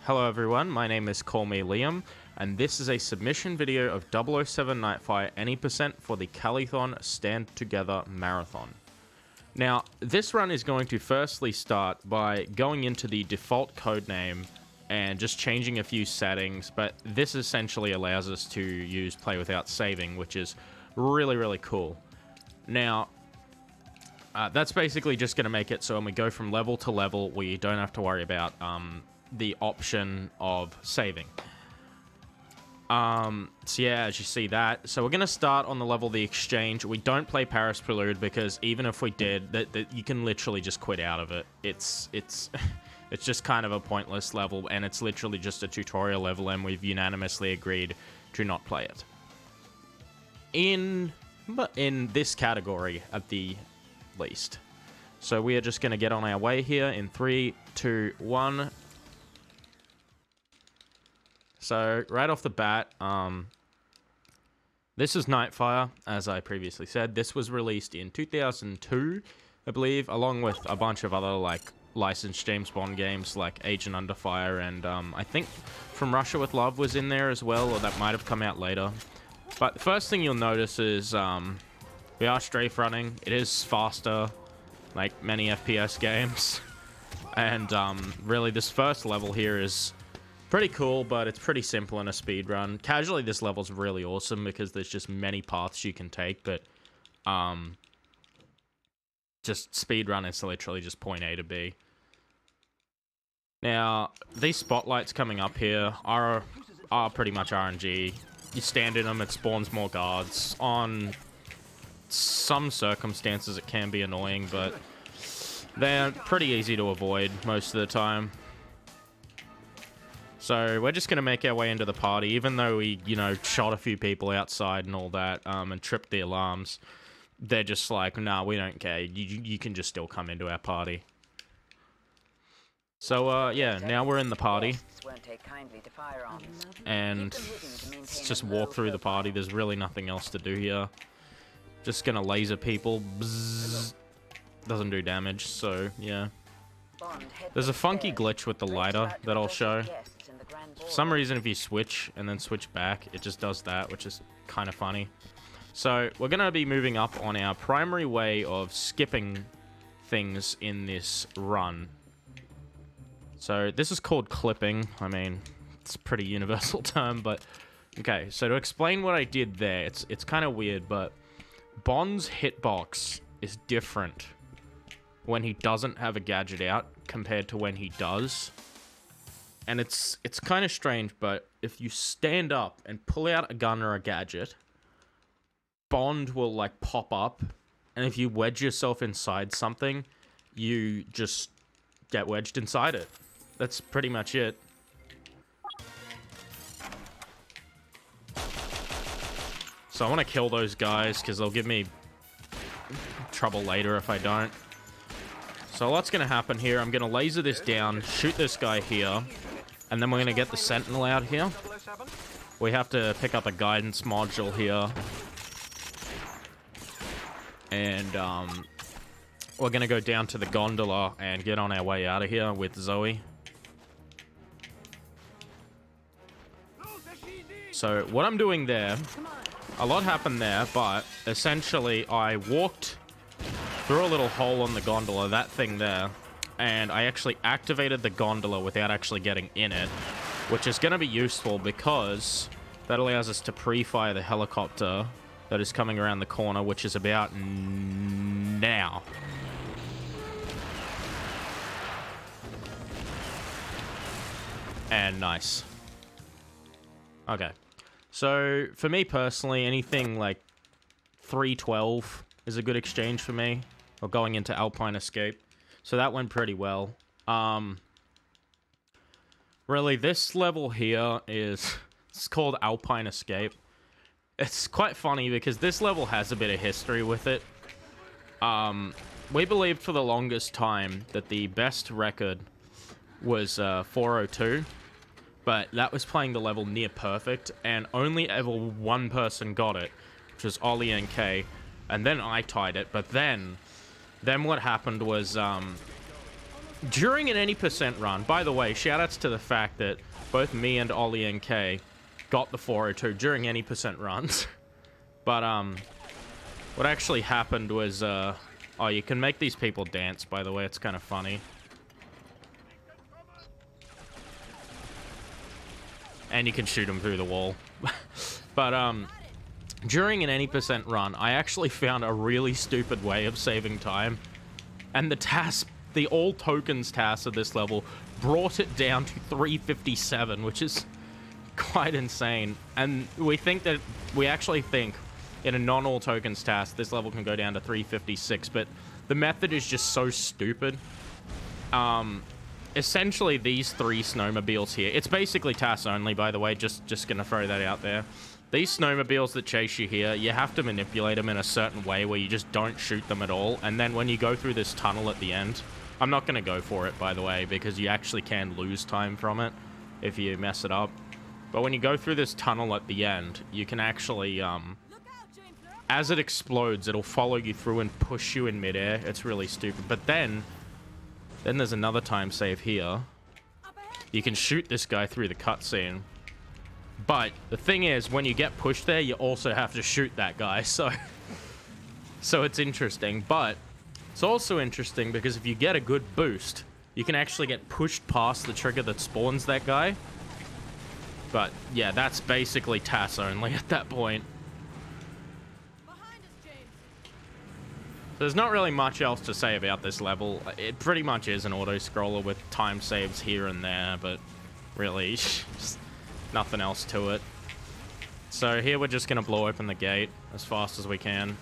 Hello everyone, my name is Call Me Liam, and this is a submission video of 007 Nightfire any percent for the Calithon Stand Together Marathon. Now, this run is going to firstly start by going into the default codename and just changing a few settings, but this essentially allows us to use play without saving, which is really cool. Now, that's basically just going to make it so when we go from level to level, we don't have to worry about the option of saving. So yeah, as you see that. So we're going to start on the level The Exchange. We don't play Paris Prelude because even if we did, that you can literally just quit out of it. It's just kind of a pointless level, and it's literally just a tutorial level, and we've unanimously agreed to not play it. In this category, at the least. So we are just going to get on our way here in 3, 2, 1. So, right off the bat, this is Nightfire, as I previously said. This was released in 2002, I believe, along with a bunch of other, like, licensed James Bond games, like Agent Under Fire, and I think From Russia With Love was in there as well, or that might have come out later. But the first thing you'll notice is we are strafe running. It is faster, like many FPS games. And really, this first level here is pretty cool, but it's pretty simple in a speed run. Casually, this level's really awesome because there's just many paths you can take, but just speed run is literally just point A to B. Now, these spotlights coming up here are pretty much RNG. You stand in them, it spawns more guards. On some circumstances, it can be annoying, but they're pretty easy to avoid most of the time. So we're just going to make our way into the party, even though we, you know, shot a few people outside and all that, and tripped the alarms. They're just like, nah, we don't care. You can just still come into our party. So, yeah, now we're in the party. And let's just walk through the party. There's really nothing else to do here. Just going to laser people. Bzzz. Doesn't do damage, so, yeah. There's a funky glitch with the lighter that I'll show. For some reason, if you switch and then switch back, it just does that, which is kind of funny. So, we're going to be moving up on our primary way of skipping things in this run. So, this is called clipping. I mean, it's a pretty universal term, but... Okay, so to explain what I did there, it's kind of weird, but... Bond's hitbox is different when he doesn't have a gadget out compared to when he does. And it's kind of strange, but if you stand up and pull out a gun or a gadget, Bond will, like, pop up, and if you wedge yourself inside something, you just get wedged inside it. That's pretty much it. So I want to kill those guys, because they'll give me trouble later if I don't. So what's going to happen here, I'm going to laser this down, shoot this guy here, and then we're going to get the Sentinel out here. We have to pick up a guidance module here. And we're going to go down to the gondola and get on our way out of here with Zoe. So what I'm doing there, a lot happened there, but essentially I walked through a little hole on the gondola, that thing there, and I actually activated the gondola without actually getting in it, which is going to be useful because that allows us to pre-fire the helicopter that is coming around the corner, which is about now. And nice. Okay. So, for me personally, anything like 312 is a good exchange for me. Or going into Alpine Escape. So that went pretty well. Really, this level here is... It's called Alpine Escape. It's quite funny because this level has a bit of history with it. We believed for the longest time that the best record was 402. But that was playing the level near perfect, and only ever one person got it, which was Ollie and Kay, and then I tied it. But then what happened was during an any percent run, by the way, shoutouts to the fact that both me and Ollie and K got the 402 during any percent runs. But, what actually happened was, oh, you can make these people dance, by the way. It's kind of funny. And you can shoot them through the wall. But, during an any percent run, I actually found a really stupid way of saving time. And the task, the all tokens task of this level brought it down to 357, which is quite insane. And we actually think in a non-all tokens task, this level can go down to 356, but the method is just so stupid. Essentially, these 3 snowmobiles here, it's basically tasks only, by the way, just gonna throw that out there. These snowmobiles that chase you here, you have to manipulate them in a certain way where you just don't shoot them at all, and then when you go through this tunnel at the end, I'm not gonna go for it, by the way, because you actually can lose time from it if you mess it up. But when you go through this tunnel at the end, you can actually, as it explodes, it'll follow you through and push you in midair. It's really stupid. But then there's another time save here. You can shoot this guy through the cutscene. But the thing is, when you get pushed there, you also have to shoot that guy. So it's interesting. But it's also interesting because if you get a good boost, you can actually get pushed past the trigger that spawns that guy. But yeah, that's basically TAS only at that point. There's not really much else to say about this level. It pretty much is an auto-scroller with time saves here and there, but really, just nothing else to it. So here we're just going to blow open the gate as fast as we can.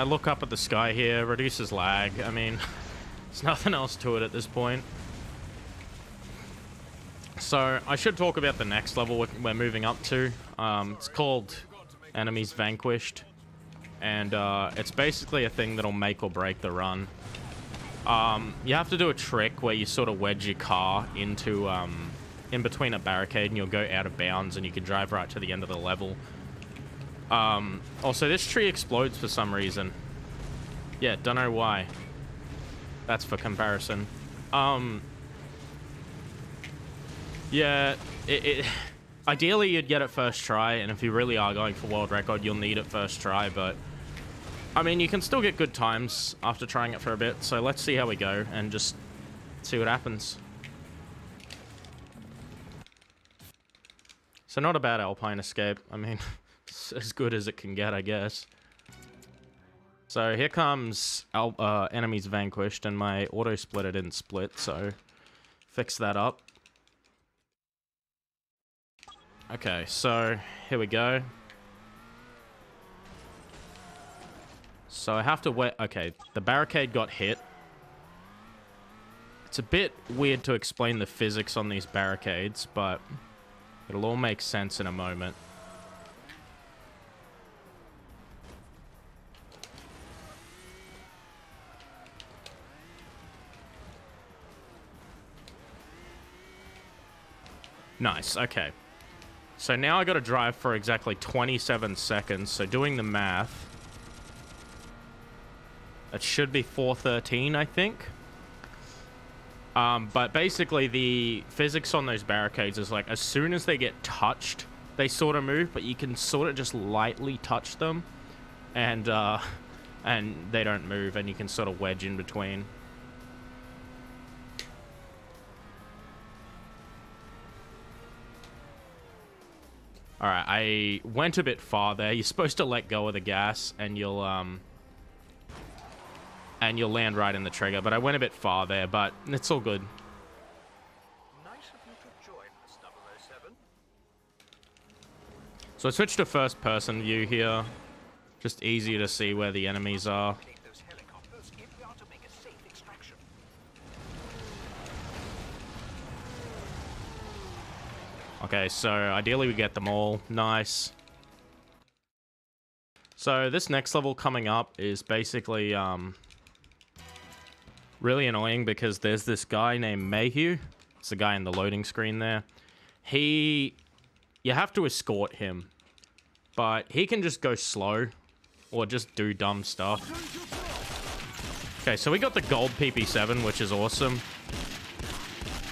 Look up at the sky here, reduces lag. I mean, there's nothing else to it at this point. So, I should talk about the next level we're moving up to. It's called Enemies Vanquished. And it's basically a thing that'll make or break the run. You have to do a trick where you sort of wedge your car into, in between a barricade, and you'll go out of bounds and you can drive right to the end of the level. Also, this tree explodes for some reason. Yeah, don't know why. That's for comparison. Yeah, ideally you'd get it first try, and if you really are going for world record, you'll need it first try, but I mean, you can still get good times after trying it for a bit, so let's see how we go, and just see what happens. So not a bad Alpine escape, I mean... as good as it can get, I guess. So here comes Enemies Vanquished, and my auto splitter didn't split, so fix that up. Okay, so here we go. So I have to wait. Okay, the barricade got hit. It's a bit weird to explain the physics on these barricades, but it'll all make sense in a moment. Nice, okay. So now I gotta drive for exactly 27 seconds, so doing the math... It should be 4:13, I think. But basically the physics on those barricades is like, as soon as they get touched, they sort of move, but you can sort of just lightly touch them, and they don't move, and you can sort of wedge in between. Alright, I went a bit far there. You're supposed to let go of the gas, and you'll land right in the trigger. But I went a bit far there, but it's all good. Nice of you to join us, 007. So I switched to first-person view here. Just easier to see where the enemies are. Those helicopters if we are to make a safe extraction. Okay, so ideally we get them all. Nice. So this next level coming up is basically, really annoying because there's this guy named Mayhew. It's the guy in the loading screen there. You have to escort him, but he can just go slow or just do dumb stuff. Okay, so we got the gold PP7, which is awesome.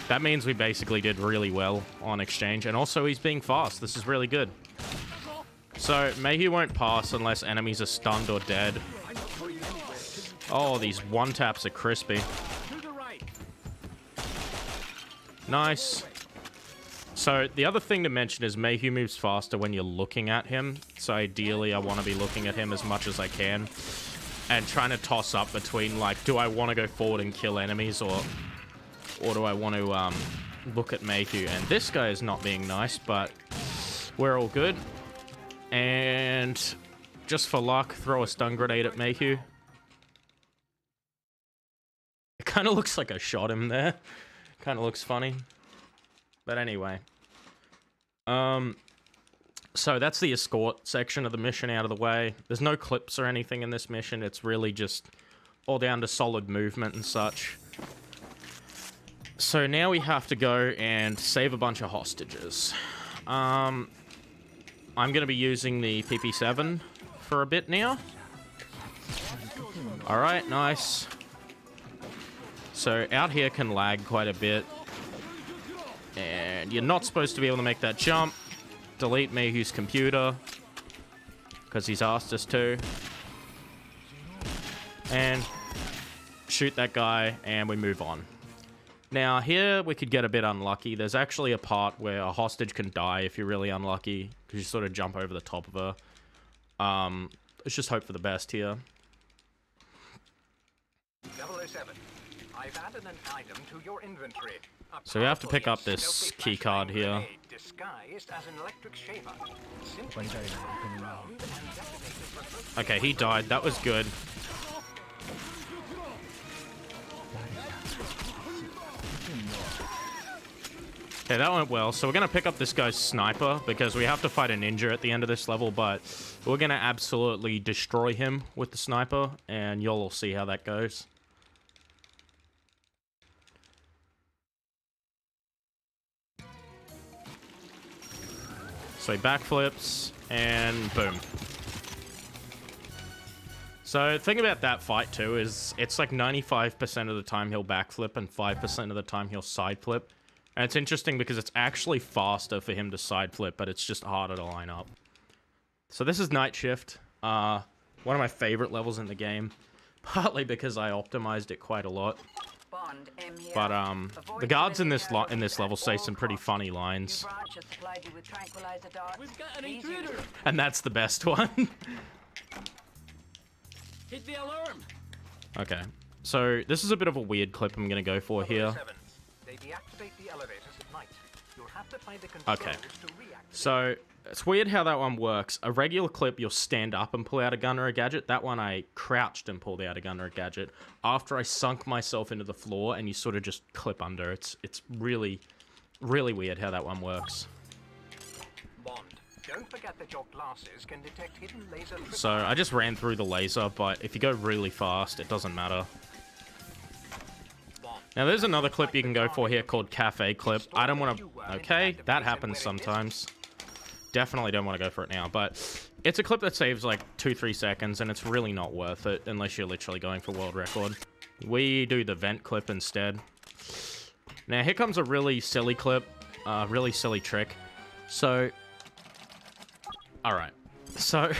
That means we basically did really well on exchange, and also he's being fast. This is really good. So Mayhew won't pass unless enemies are stunned or dead. Oh, these one-taps are crispy. Nice. So the other thing to mention is Mayhew moves faster when you're looking at him. So ideally, I want to be looking at him as much as I can. And trying to toss up between, like, do I want to go forward and kill enemies, or do I want to look at Mayhew? And this guy is not being nice, but we're all good. And just for luck, throw a stun grenade at Mayhew. It kind of looks like I shot him there. Kind of looks funny. But anyway. So that's the escort section of the mission out of the way. There's no clips or anything in this mission. It's really just all down to solid movement and such. So now we have to go and save a bunch of hostages. I'm going to be using the PP7 for a bit now. Alright, nice. So out here can lag quite a bit. And you're not supposed to be able to make that jump. Delete Mayhew's computer, because he's asked us to. And shoot that guy, and we move on. Now, here we could get a bit unlucky. There's actually a part where a hostage can die if you're really unlucky, because you sort of jump over the top of her. Let's just hope for the best here. 007. I've added an item to your inventory. So we have to pick up this key card here. Disguised as an electric shaver. Okay, he died. That was good. Okay, that went well. So we're going to pick up this guy's sniper because we have to fight a ninja at the end of this level, but we're going to absolutely destroy him with the sniper, and you'll all see how that goes. So he backflips, and boom. So the thing about that fight too is it's like 95% of the time he'll backflip and 5% of the time he'll side flip. And it's interesting because it's actually faster for him to side flip, but it's just harder to line up. So this is Night Shift, one of my favorite levels in the game, partly because I optimized it quite a lot. But the guards in this level say some pretty funny lines, and that's the best one. Hit the alarm. Okay, so this is a bit of a weird clip I'm gonna go for here. Okay, so it's weird how that one works. A regular clip, you'll stand up and pull out a gun or a gadget. That one, I crouched and pulled out a gun or a gadget after I sunk myself into the floor, and you sort of just clip under. It's really, really weird how that one works. Bond, don't forget that your glasses can detect hidden laser. So I just ran through the laser, but if you go really fast, it doesn't matter. Now there's another clip you can go for here called Cafe Clip. I don't want to... Okay, that happens sometimes. Definitely don't want to go for it now, but it's a clip that saves like 2-3 seconds, and it's really not worth it unless you're literally going for world record. We do the vent clip instead. Now here comes a really silly clip, really silly trick. So, alright. So,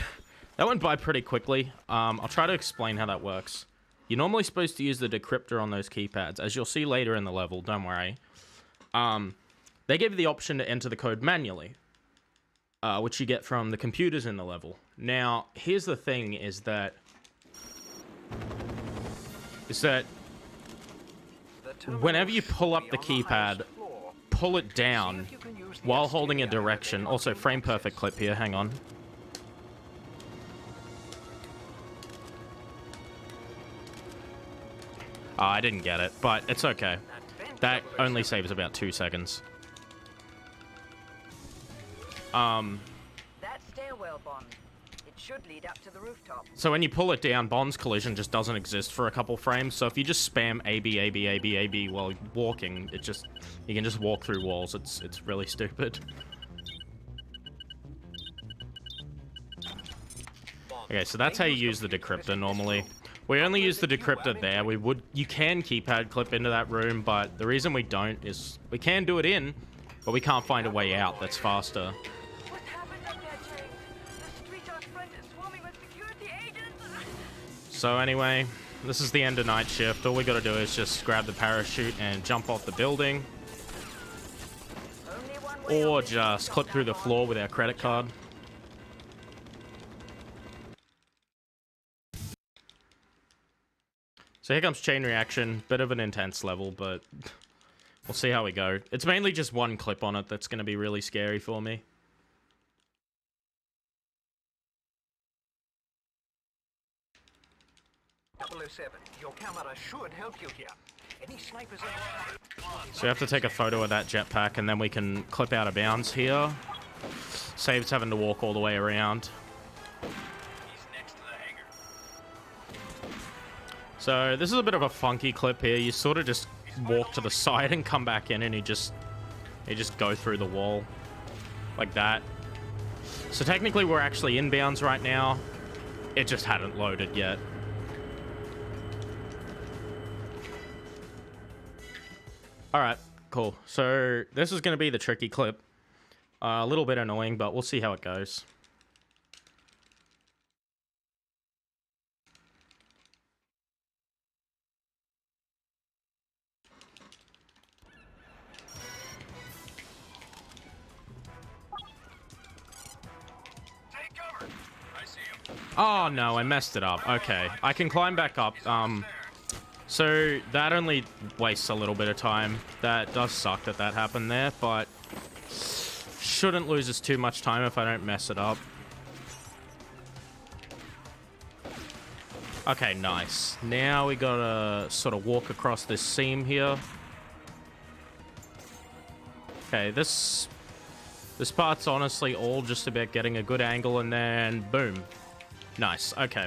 that went by pretty quickly. I'll try to explain how that works. You're normally supposed to use the decryptor on those keypads, as you'll see later in the level, don't worry. They give you the option to enter the code manually. Which you get from the computers in the level. Now, here's the thing, is that whenever you pull up the keypad, pull it down while holding a direction. Also, frame perfect clip here, hang on. I didn't get it, but it's okay. That only saves about 2 seconds. should lead up to the rooftop. So when you pull it down, Bond's collision just doesn't exist for a couple frames. So if you just spam A, B, A, B, A, B, A, B while walking, you can just walk through walls. It's really stupid. Okay, so that's how you use the decryptor normally. We only use the decryptor there. You can keypad clip into that room, but the reason we don't is we can do it in, but we can't find a way out that's faster. What happened up there, Jake? The street out front is swarming with security agents. So anyway, this is the end of night shift. All we gotta do is just grab the parachute and jump off the building. Only one way Or out. just clip through the floor with our credit card. So here comes chain reaction. Bit of an intense level, but we'll see how we go. It's mainly just one clip on it that's going to be really scary for me. .007, your camera should help you here. Any snipers in So we have to take a photo of that jetpack, and then we can clip out of bounds here. Saves having to walk all the way around. So this is a bit of a funky clip here. You sort of just walk to the side and come back in, and you just go through the wall like that. So technically we're actually inbounds right now. It just hadn't loaded yet. All right, cool. So this is going to be the tricky clip. A little bit annoying, but we'll see how it goes. Oh no, I messed it up. Okay, I can climb back up. So that only wastes a little bit of time. That does suck that happened there, but shouldn't lose us too much time if I don't mess it up. Okay, nice. Now we gotta sort of walk across this seam here. Okay, this part's honestly all just about getting a good angle, and then boom. Nice. Okay.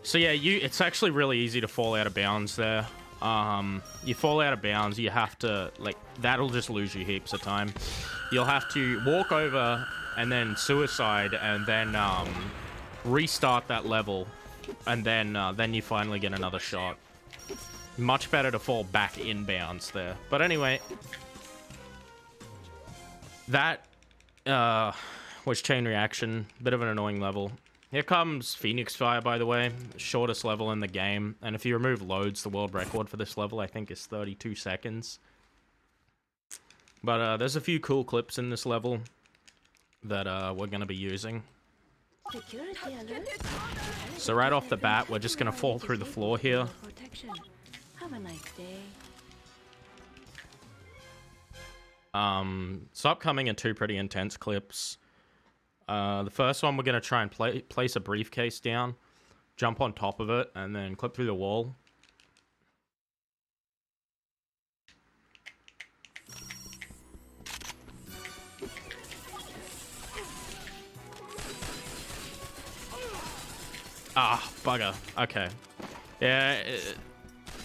So yeah, it's actually really easy to fall out of bounds there. You fall out of bounds, you have to, like, that'll just lose you heaps of time. You'll have to walk over and then suicide and then restart that level, and then you finally get another shot. Much better to fall back in bounds there. But anyway, that was chain reaction. Bit of an annoying level. Here comes Phoenix Fire, by the way. Shortest level in the game. And if you remove loads, the world record for this level, I think, is 32 seconds. But there's a few cool clips in this level that we're going to be using. Security alert. So right off the bat, we're just going to fall through the floor here. Protection. Have a nice day. So upcoming are two pretty intense clips. The first one, we're going to try and place a briefcase down, jump on top of it, and then clip through the wall. Ah, bugger. Okay. Yeah,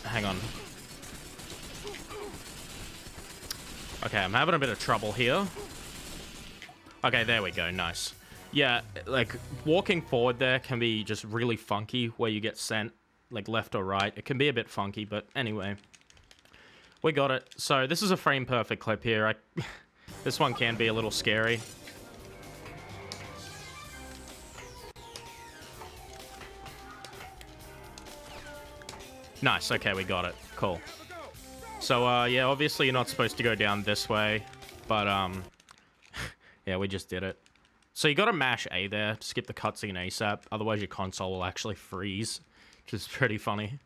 hang on. Okay, I'm having a bit of trouble here. Okay, there we go. Nice. Yeah, like, walking forward there can be just really funky where you get sent, like, left or right. It can be a bit funky, but anyway. We got it. So, this is a frame-perfect clip here. This one can be a little scary. Nice. Okay, we got it. Cool. So, yeah, obviously you're not supposed to go down this way, but, yeah, we just did it. So you gotta mash A there to skip the cutscene ASAP, otherwise your console will actually freeze, which is pretty funny.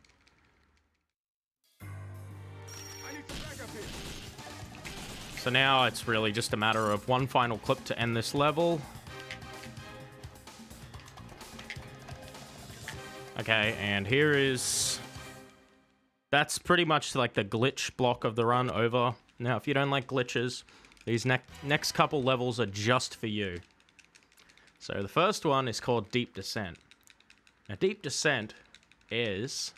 So now it's really just a matter of one final clip to end this level. Okay, and here is... That's pretty much like the glitch block of the run over. Now, if you don't like glitches, these next couple levels are just for you. So the first one is called Deep Descent. Now, Deep Descent is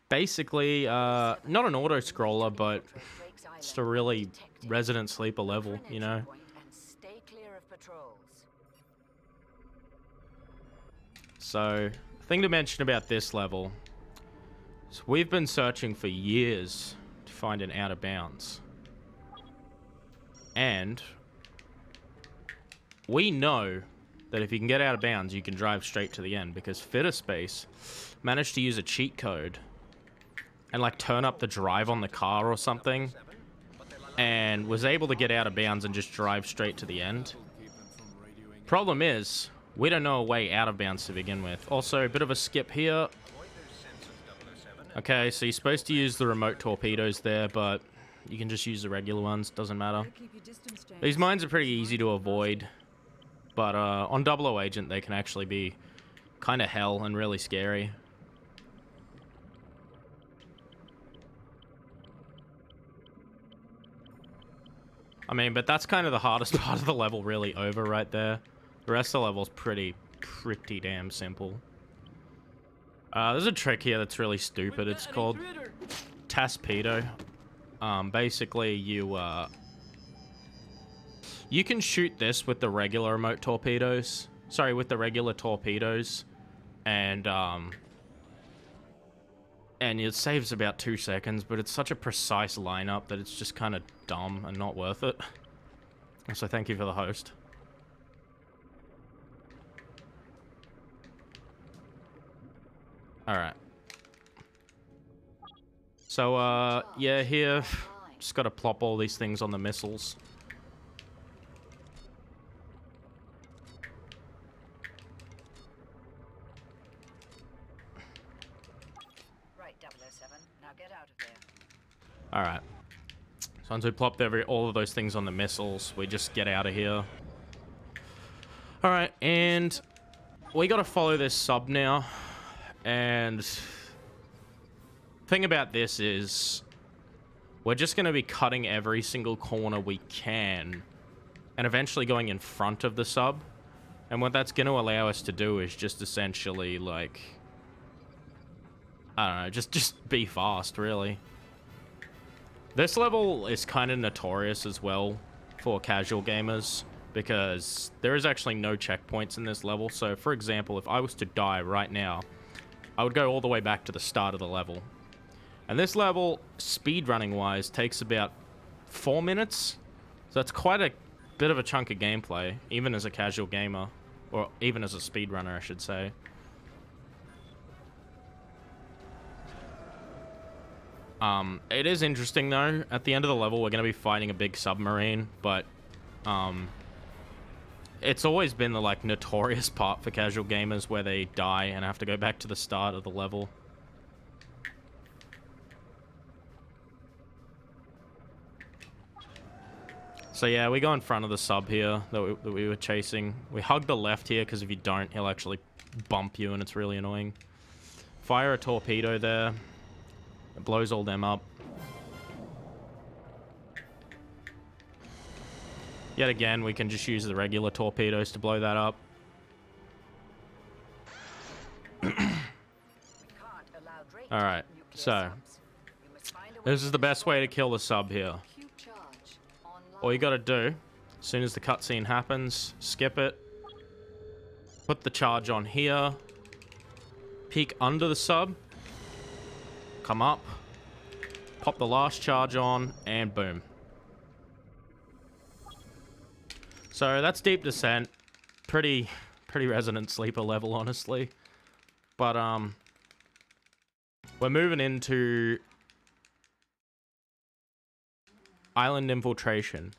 basically not an auto-scroller, but it's a really resident sleeper level, you know? Stay clear of patrols. So, thing to mention about this level is we've been searching for years to find an out of bounds. And we know that if you can get out of bounds, you can drive straight to the end, because Fitterspace managed to use a cheat code and like turn up the drive on the car or something, and was able to get out of bounds and just drive straight to the end. Problem is, we don't know a way out of bounds to begin with. Also, a bit of a skip here. Okay, so you're supposed to use the remote torpedoes there, but you can just use the regular ones, doesn't matter. These mines are pretty easy to avoid, but on 00 Agent they can actually be kind of hell and really scary. I mean, but that's kind of the hardest part of the level really over right there. The rest of the level's pretty damn simple. There's a trick here that's really stupid. It's called Taspedo. Basically, you can shoot this with the regular remote torpedoes. Sorry, with the regular torpedoes. And it saves about 2 seconds, but it's such a precise lineup that it's just kind of dumb and not worth it. So thank you for the host. Alright. So, yeah, here, just gotta plop all these things on the missiles. Right, 007. Now get out of there. Alright. So once we plopped all of those things on the missiles, we just get out of here. Alright, and we gotta follow this sub now. And thing about this is we're just going to be cutting every single corner we can and eventually going in front of the sub. And what that's going to allow us to do is just essentially, like, I don't know, just be fast, really. This level is kind of notorious as well for casual gamers, because there is actually no checkpoints in this level. So, for example, if I was to die right now, I would go all the way back to the start of the level. And this level, speedrunning wise, takes about 4 minutes. So that's quite a bit of a chunk of gameplay, even as a casual gamer. Or even as a speedrunner, I should say. It is interesting, though. At the end of the level, we're going to be fighting a big submarine, but it's always been the, like, notorious part for casual gamers where they die and have to go back to the start of the level. So yeah, we go in front of the sub here that we were chasing. We hug the left here, because if you don't, he'll actually bump you, and it's really annoying. Fire a torpedo there. It blows all them up. Yet again, we can just use the regular torpedoes to blow that up. Alright, so this is the best way to kill the sub here. All you gotta do, as soon as the cutscene happens, skip it, put the charge on here, peek under the sub, come up, pop the last charge on, and boom. So that's Deep Descent. Pretty resident sleeper level, honestly. But we're moving into Island Infiltration.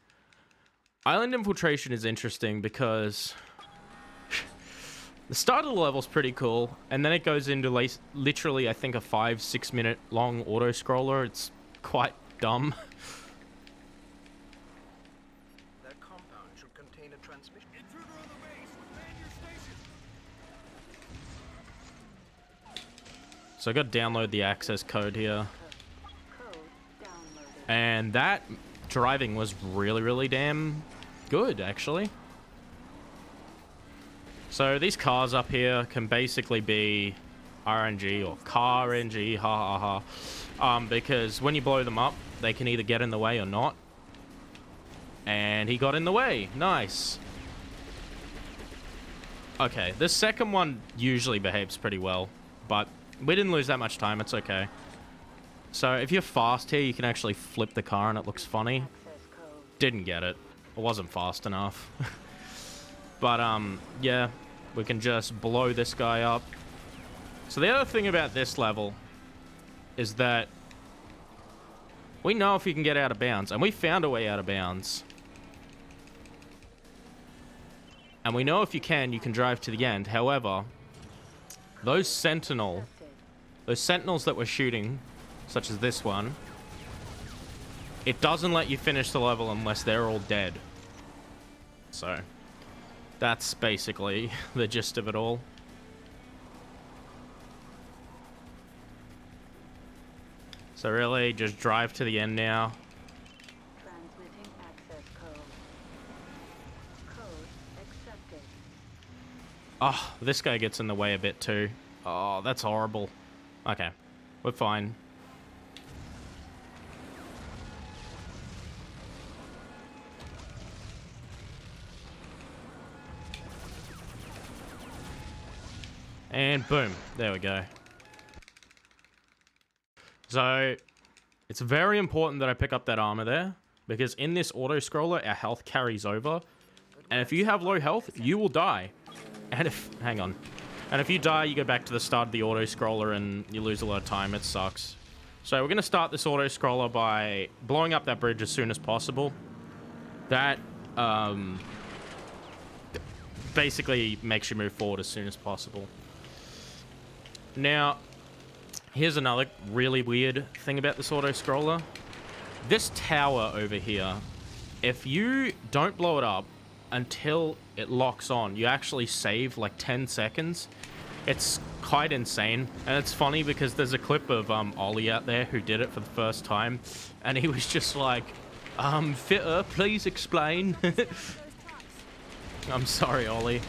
Island Infiltration is interesting because the start of the level's pretty cool, and then it goes into literally, I think, a 5-6 minute long auto scroller. It's quite dumb. Their compound should contain a transmission. Intruder on the base! Man your station! So I got to download the access code here. And that driving was really damn good, actually. So these cars up here can basically be RNG or car RNG, ha ha ha. Because when you blow them up, they can either get in the way or not. And he got in the way. Nice. Okay, this second one usually behaves pretty well, but we didn't lose that much time. It's okay. So if you're fast here, you can actually flip the car and it looks funny. Didn't get it. It wasn't fast enough. But, yeah, we can just blow this guy up. So the other thing about this level is that we know if you can get out of bounds, and we found a way out of bounds. And we know if you can drive to the end. However, those sentinels that we're shooting, such as this one, it doesn't let you finish the level unless they're all dead. So that's basically the gist of it all. So really, just drive to the end now. Transmitting access code. Code accepted. Oh, this guy gets in the way a bit too. Oh, that's horrible. Okay, we're fine. And boom, there we go. So, it's very important that I pick up that armor there, because in this auto-scroller, our health carries over. And if you have low health, you will die. And hang on. And if you die, you go back to the start of the auto-scroller and you lose a lot of time. It sucks. So we're going to start this auto-scroller by blowing up that bridge as soon as possible. That, basically makes you move forward as soon as possible. Now, here's another really weird thing about this auto-scroller. This tower over here, if you don't blow it up until it locks on, you actually save like 10 seconds. It's quite insane. And it's funny because there's a clip of Ollie out there who did it for the first time. And he was just like, Fitter, please explain. I'm sorry, Ollie.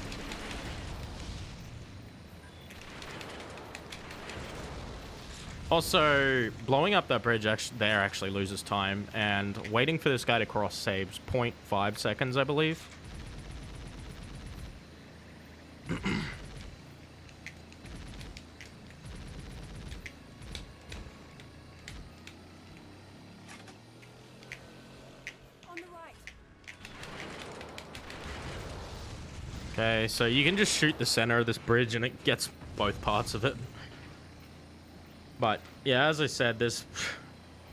Also, blowing up that bridge actually loses time, and waiting for this guy to cross saves 0.5 seconds, I believe. Okay, so you can just shoot the center of this bridge and it gets both parts of it. But, yeah, as I said, there's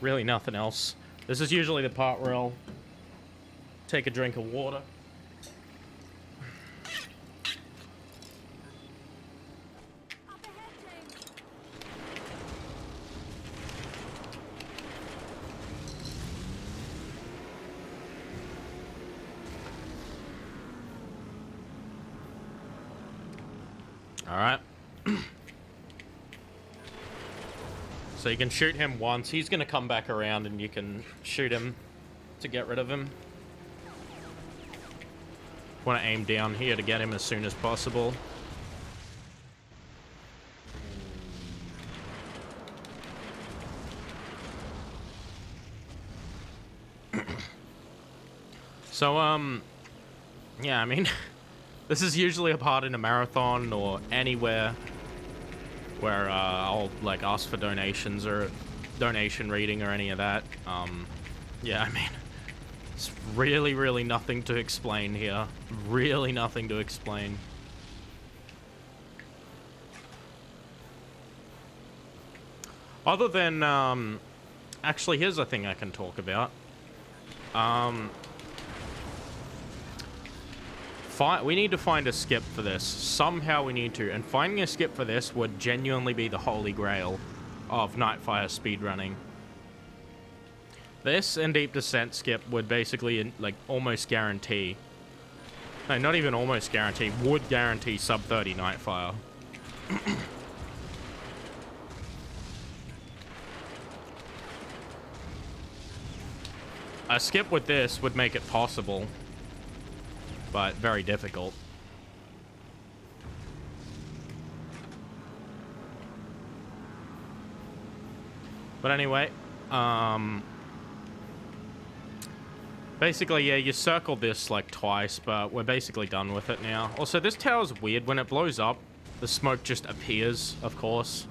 really nothing else. This is usually the part where I'll take a drink of water. Alright. So you can shoot him once. He's going to come back around and you can shoot him to get rid of him. Want to aim down here to get him as soon as possible. So, yeah, I mean, this is usually a part in a marathon or anywhere where I'll like ask for donations or donation reading or any of that. Yeah, I mean, it's really nothing to explain here. Really nothing to explain. Other than, actually, here's a thing I can talk about. We need to find a skip for this. Somehow we need to. And finding a skip for this would genuinely be the holy grail of Nightfire speedrunning. This and Deep Descent skip would basically, like, almost guarantee... No, not even almost guarantee. Would guarantee sub 30 Nightfire. A skip with this would make it possible. But very difficult. But anyway, basically, yeah, you circle this like twice, but we're basically done with it now. Also, this tower's weird. When it blows up, the smoke just appears, of course,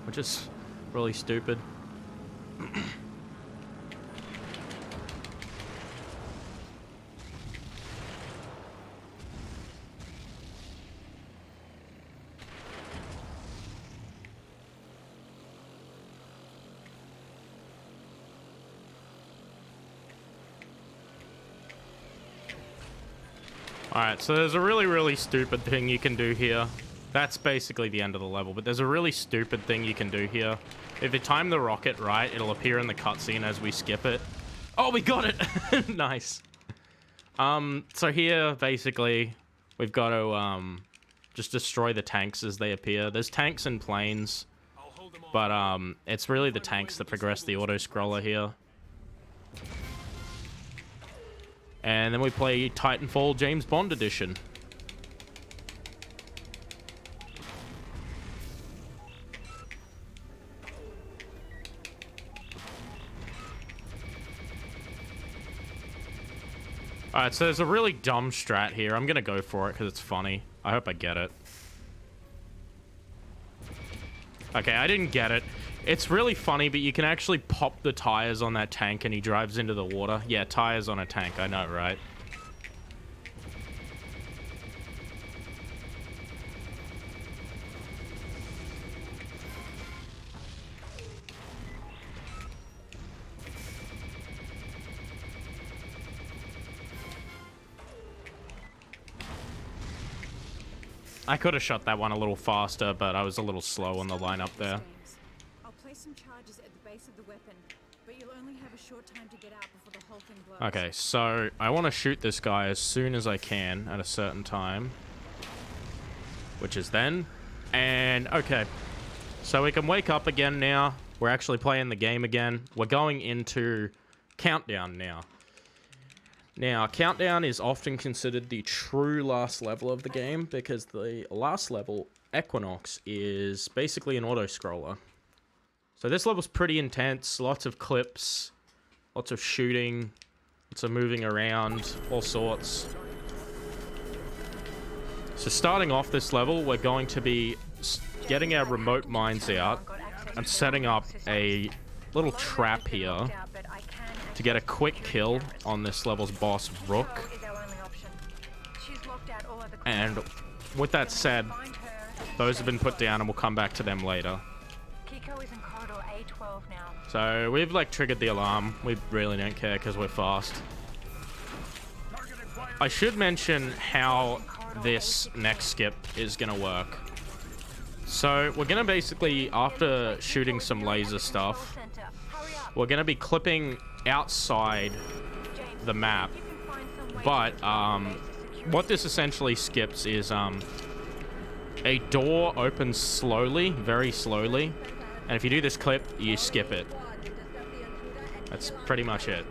which is really stupid. Alright, so there's a really stupid thing you can do here. That's basically the end of the level, but there's a really stupid thing you can do here. If you time the rocket right, it'll appear in the cutscene as we skip it. Oh, we got it! Nice. So here, basically, we've got to, just destroy the tanks as they appear. There's tanks and planes, but, it's really the tanks that progress the auto-scroller here. And then we play Titanfall James Bond Edition. Alright, so there's a really dumb strat here. I'm gonna go for it because it's funny. I hope I get it. Okay, I didn't get it. It's really funny, but you can actually pop the tires on that tank and he drives into the water. Yeah, tires on a tank, I know, right? I could have shot that one a little faster, but I was a little slow on the lineup there. I'll place some charges at the base of the weapon, but you'll only have a short time to get out before the whole thing blows. Okay, so I want to shoot this guy as soon as I can at a certain time, which is then. And okay, so we can wake up again now. We're actually playing the game again. We're going into Countdown now. Now, Countdown is often considered the true last level of the game because the last level, Equinox, is basically an auto-scroller. So this level's pretty intense, lots of clips, lots of shooting, lots of moving around, all sorts. So starting off this level, we're going to be getting our remote mines out and setting up a little trap here to get a quick kill on this level's boss, Rook. And with that said, those have been put down and we'll come back to them later. So we've like triggered the alarm. We really don't care because we're fast. I should mention how this next skip is going to work. So we're going to basically, after shooting some laser stuff, we're going to be clipping outside the map, but what this essentially skips is a door opens slowly, very slowly, and if you do this clip, you skip it. That's pretty much it.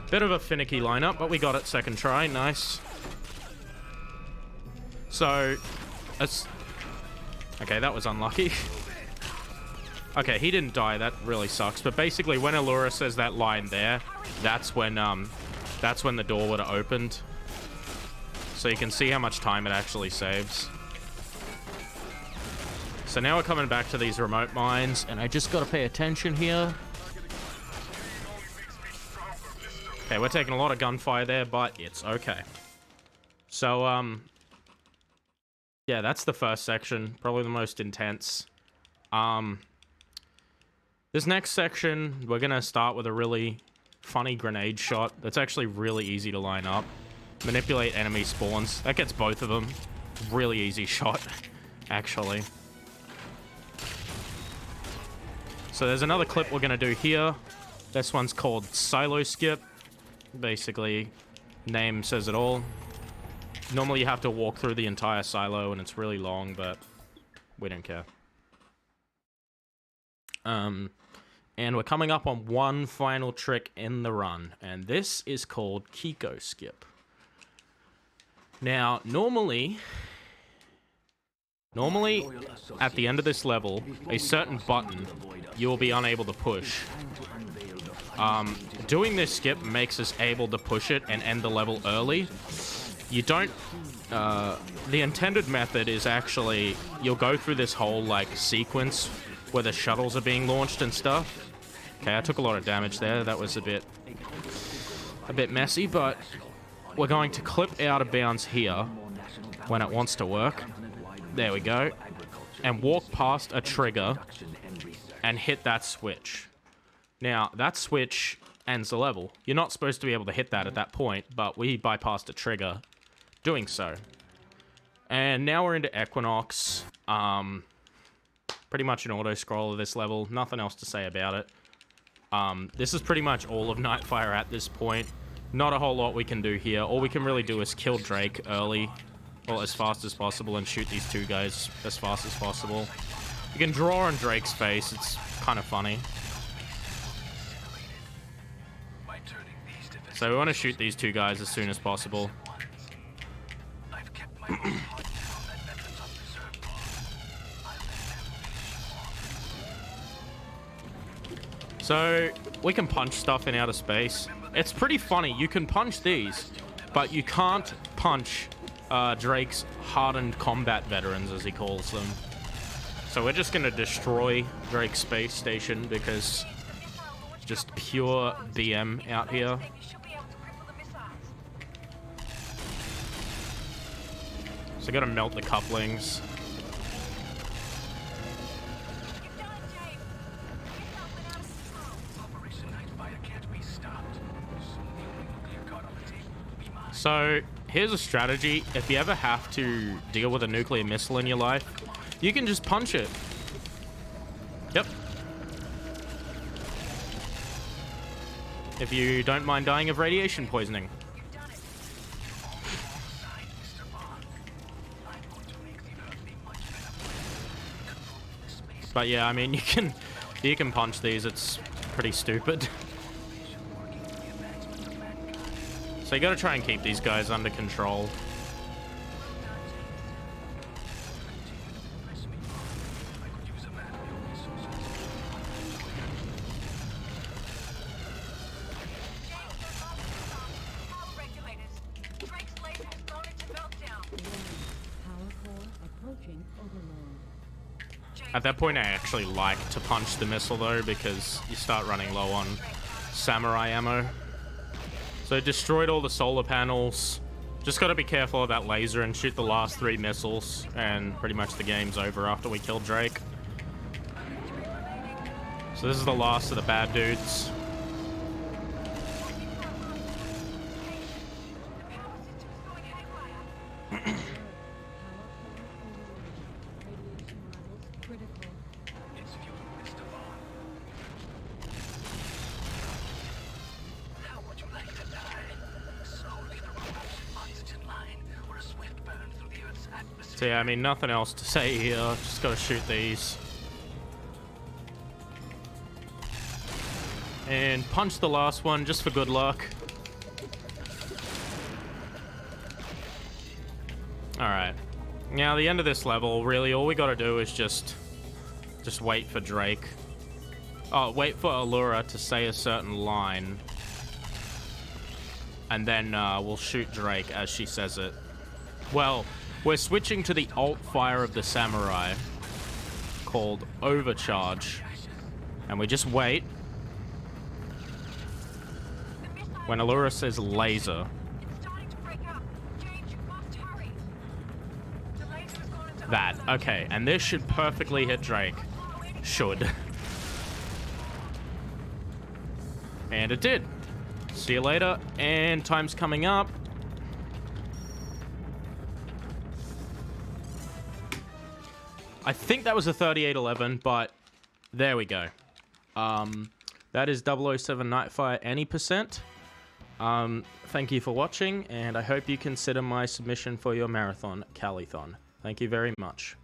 Bit of a finicky lineup, but we got it second try. Nice. So, okay, that was unlucky. Okay, he didn't die. That really sucks. But basically, when Allura says that line there, that's when the door would have opened. So you can see how much time it actually saves. So now we're coming back to these remote mines, and I just got to pay attention here. Okay, we're taking a lot of gunfire there, but it's okay. So, yeah, that's the first section. Probably the most intense. This next section, we're going to start with a really funny grenade shot. That's actually really easy to line up. Manipulate enemy spawns. That gets both of them. Really easy shot, actually. So there's another clip we're going to do here. This one's called Silo Skip. Basically, name says it all. Normally you have to walk through the entire silo and it's really long, but we don't care. And we're coming up on one final trick in the run, and this is called Kiko Skip. Now, normally, Normally, at the end of this level, a certain button you will be unable to push. Doing this skip makes us able to push it and end the level early. You don't... the intended method is actually... You'll go through this whole, like, sequence where the shuttles are being launched and stuff. Okay, I took a lot of damage there. That was a bit messy, but we're going to clip out of bounds here when it wants to work. There we go. And walk past a trigger and hit that switch. Now, that switch ends the level. You're not supposed to be able to hit that at that point, but we bypassed a trigger doing so. And now we're into Equinox. Pretty much an auto-scroll of this level. Nothing else to say about it. This is pretty much all of Nightfire at this point. Not a whole lot we can do here. All we can really do is kill Drake early, or as fast as possible, and shoot these two guys as fast as possible. You can draw on Drake's face. It's kind of funny. So we want to shoot these two guys as soon as possible. So we can punch stuff in outer space. It's pretty funny. You can punch these, but you can't punch Drake's hardened combat veterans, as he calls them. So we're just going to destroy Drake's space station because just pure BM out here. So got to melt the couplings. So here's a strategy. If you ever have to deal with a nuclear missile in your life, you can just punch it. Yep. If you don't mind dying of radiation poisoning. But yeah, I mean, you can punch these. It's pretty stupid. So you gotta try and keep these guys under control. At that point, I actually like to punch the missile, though, because you start running low on samurai ammo. So destroyed all the solar panels. Just got to be careful of that laser and shoot the last 3 missiles, and pretty much the game's over after we kill Drake. So this is the last of the bad dudes. So yeah, I mean, nothing else to say here. Just gotta shoot these. And punch the last one just for good luck. Alright. Now, the end of this level, really, all we gotta do is just wait for Drake. Oh, wait for Allura to say a certain line. And then we'll shoot Drake as she says it. Well, we're switching to the alt fire of the samurai called Overcharge. And we just wait. When Allura says laser. That. Okay, and this should perfectly hit Drake. Should. And it did. See you later. And time's coming up. I think that was a 3811, but there we go. That is 007 Nightfire any percent. Thank you for watching, and I hope you consider my submission for your marathon, Calithon. Thank you very much.